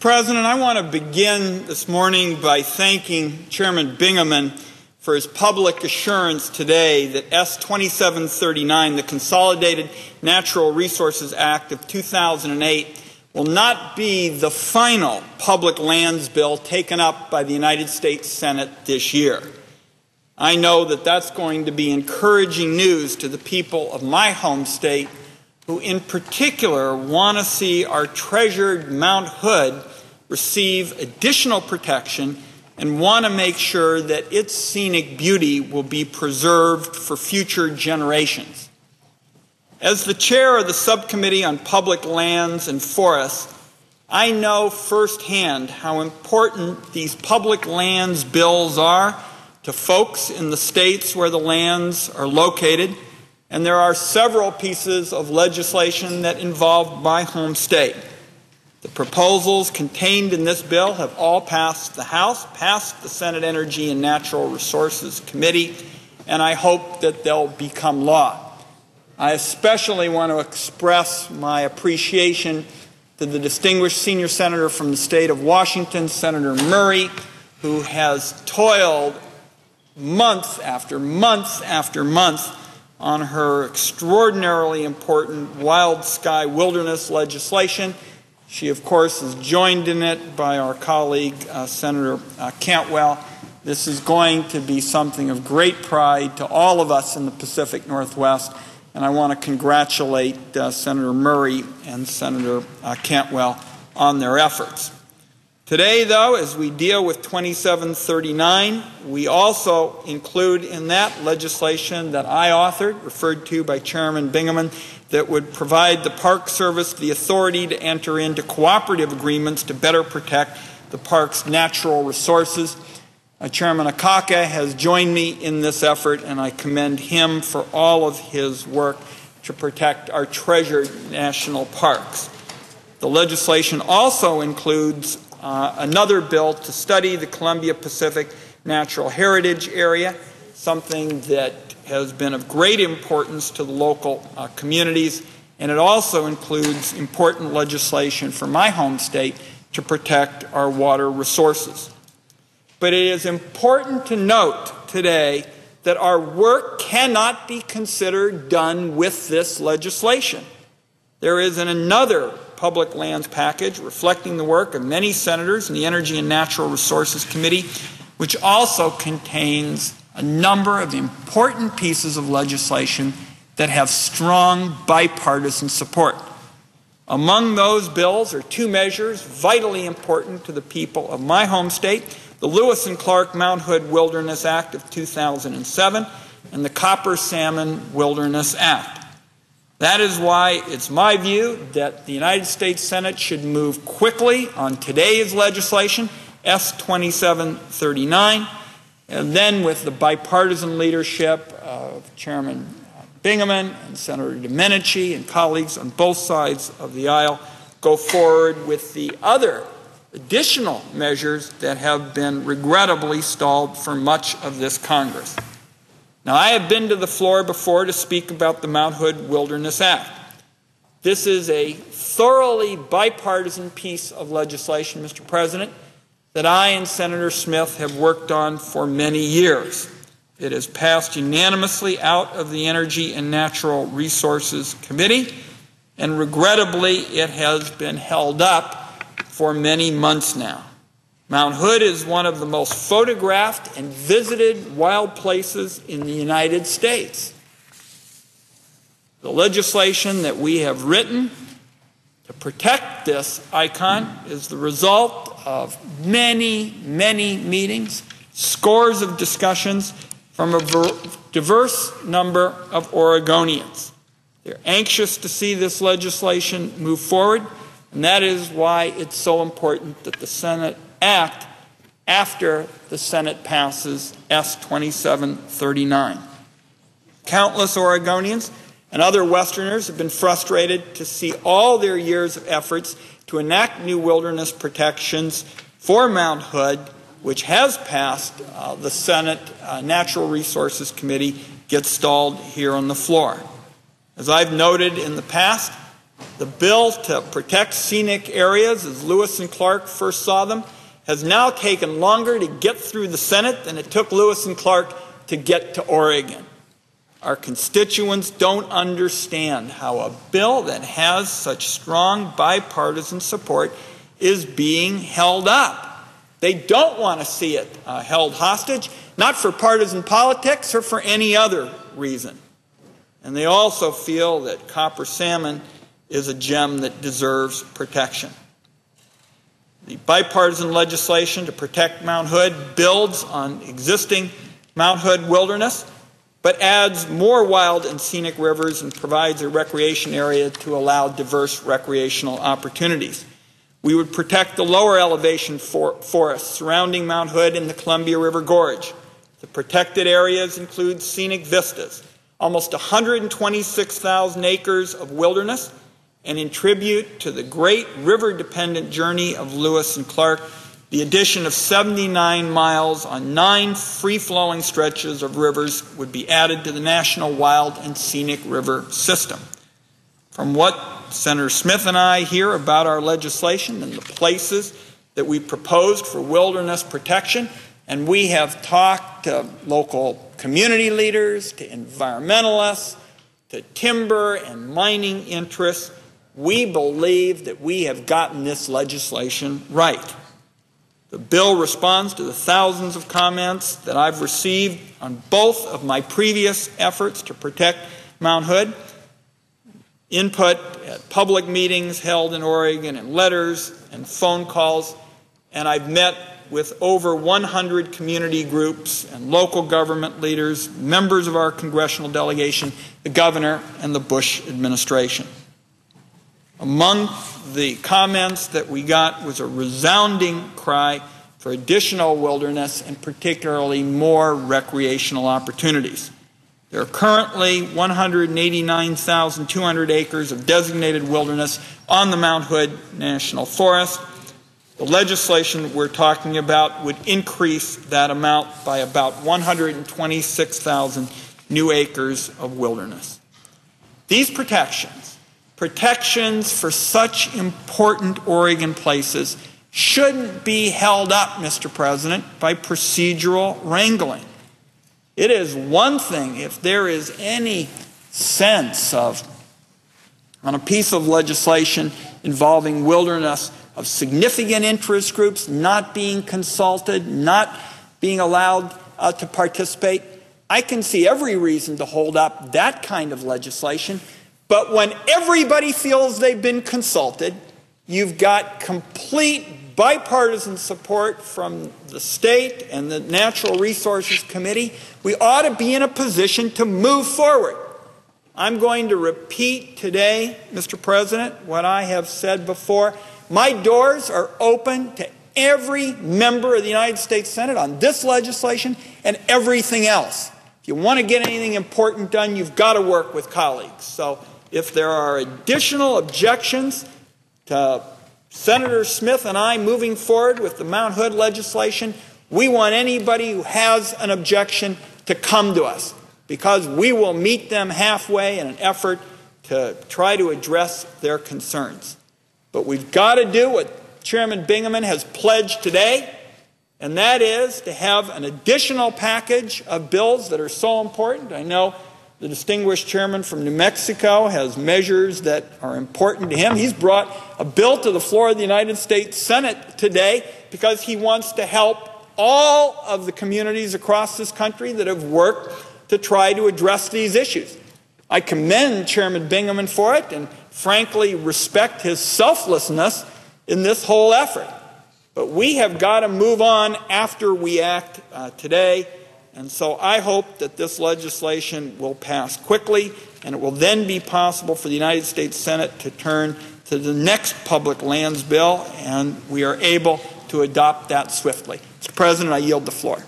President, I want to begin this morning by thanking Chairman Bingaman for his public assurance today that S. 2739, the Consolidated Natural Resources Act of 2008, will not be the final public lands bill taken up by the United States Senate this year. I know that that's going to be encouraging news to the people of my home state, who in particular want to see our treasured Mount Hood receive additional protection and want to make sure that its scenic beauty will be preserved for future generations. As the chair of the Subcommittee on Public Lands and Forests, I know firsthand how important these public lands bills are to folks in the states where the lands are located, and there are several pieces of legislation that involve my home state. The proposals contained in this bill have all passed the House, passed the Senate Energy and Natural Resources Committee, and I hope that they'll become law. I especially want to express my appreciation to the distinguished senior senator from the state of Washington, Senator Murray, who has toiled month after month after month on her extraordinarily important wild sky wilderness legislation. She, of course, is joined in it by our colleague, Senator Cantwell. This is going to be something of great pride to all of us in the Pacific Northwest, and I want to congratulate Senator Murray and Senator Cantwell on their efforts. Today, though, as we deal with 2739, we also include in that legislation that I authored, referred to by Chairman Bingaman, that would provide the Park Service the authority to enter into cooperative agreements to better protect the park's natural resources. Chairman Akaka has joined me in this effort, and I commend him for all of his work to protect our treasured national parks. The legislation also includes another bill to study the Columbia Pacific Natural Heritage Area, something that has been of great importance to the local communities, and it also includes important legislation for my home state to protect our water resources. But it is important to note today that our work cannot be considered done with this legislation. There is another public lands package reflecting the work of many senators in the Energy and Natural Resources Committee, which also contains a number of important pieces of legislation that have strong bipartisan support. Among those bills are two measures vitally important to the people of my home state: the Lewis and Clark Mount Hood Wilderness Act of 2007 and the Copper Salmon Wilderness Act. That is why it's my view that the United States Senate should move quickly on today's legislation, S. 2739, and then with the bipartisan leadership of Chairman Bingaman and Senator Domenici and colleagues on both sides of the aisle, go forward with the other additional measures that have been regrettably stalled for much of this Congress. Now, I have been to the floor before to speak about the Mount Hood Wilderness Act. This is a thoroughly bipartisan piece of legislation, Mr. President, that I and Senator Smith have worked on for many years. It has passed unanimously out of the Energy and Natural Resources Committee, and regrettably it has been held up for many months now. Mount Hood is one of the most photographed and visited wild places in the United States. The legislation that we have written to protect this icon is the result of many, many meetings, scores of discussions from a diverse number of Oregonians. They're anxious to see this legislation move forward, and that is why it's so important that the Senate act after the Senate passes S. 2739. Countless Oregonians and other Westerners have been frustrated to see all their years of efforts to enact new wilderness protections for Mount Hood, which has passed the Senate Natural Resources Committee, get stalled here on the floor. As I've noted in the past, The bill to protect scenic areas, as Lewis and Clark first saw them, has now taken longer to get through the Senate than it took Lewis and Clark to get to Oregon. Our constituents don't understand how a bill that has such strong bipartisan support is being held up. They don't want to see it held hostage, not for partisan politics or for any other reason. And they also feel that copper salmon is a gem that deserves protection. The bipartisan legislation to protect Mount Hood builds on existing Mount Hood wilderness, but adds more wild and scenic rivers and provides a recreation area to allow diverse recreational opportunities. We would protect the lower elevation forests surrounding Mount Hood and the Columbia River Gorge. The protected areas include scenic vistas, almost 126,000 acres of wilderness, and in tribute to the great river-dependent journey of Lewis and Clark, the addition of 79 miles on 9 free-flowing stretches of rivers would be added to the National Wild and Scenic River System. From what Senator Smith and I hear about our legislation and the places that we proposed for wilderness protection, and we have talked to local community leaders, to environmentalists, to timber and mining interests, we believe that we have gotten this legislation right. The bill responds to the thousands of comments that I've received on both of my previous efforts to protect Mount Hood, input at public meetings held in Oregon, and letters and phone calls, and I've met with over 100 community groups and local government leaders, members of our congressional delegation, the governor, and the Bush administration. Among the comments that we got was a resounding cry for additional wilderness and particularly more recreational opportunities. There are currently 189,200 acres of designated wilderness on the Mount Hood National Forest. The legislation we're talking about would increase that amount by about 126,000 new acres of wilderness. These protections for such important Oregon places shouldn't be held up, Mr. President, by procedural wrangling. It is one thing if there is any sense of, on a piece of legislation involving wilderness, of significant interest groups not being consulted, not being allowed to participate. I can see every reason to hold up that kind of legislation. But when everybody feels they've been consulted, you've got complete bipartisan support from the state and the Natural Resources Committee, we ought to be in a position to move forward. I'm going to repeat today, Mr. President, what I have said before. My doors are open to every member of the United States Senate on this legislation and everything else. If you want to get anything important done, you've got to work with colleagues. So if there are additional objections to Senator Smith and I moving forward with the Mount Hood legislation, we want anybody who has an objection to come to us, because we will meet them halfway in an effort to try to address their concerns. But we've got to do what Chairman Bingaman has pledged today, and that is to have an additional package of bills that are so important. I know the distinguished chairman from New Mexico has measures that are important to him. He's brought a bill to the floor of the United States Senate today because he wants to help all of the communities across this country that have worked to try to address these issues. I commend Chairman Bingaman for it and frankly respect his selflessness in this whole effort. But we have got to move on after we act today. And so I hope that this legislation will pass quickly, and it will then be possible for the United States Senate to turn to the next public lands bill, and we are able to adopt that swiftly. Mr. President, I yield the floor.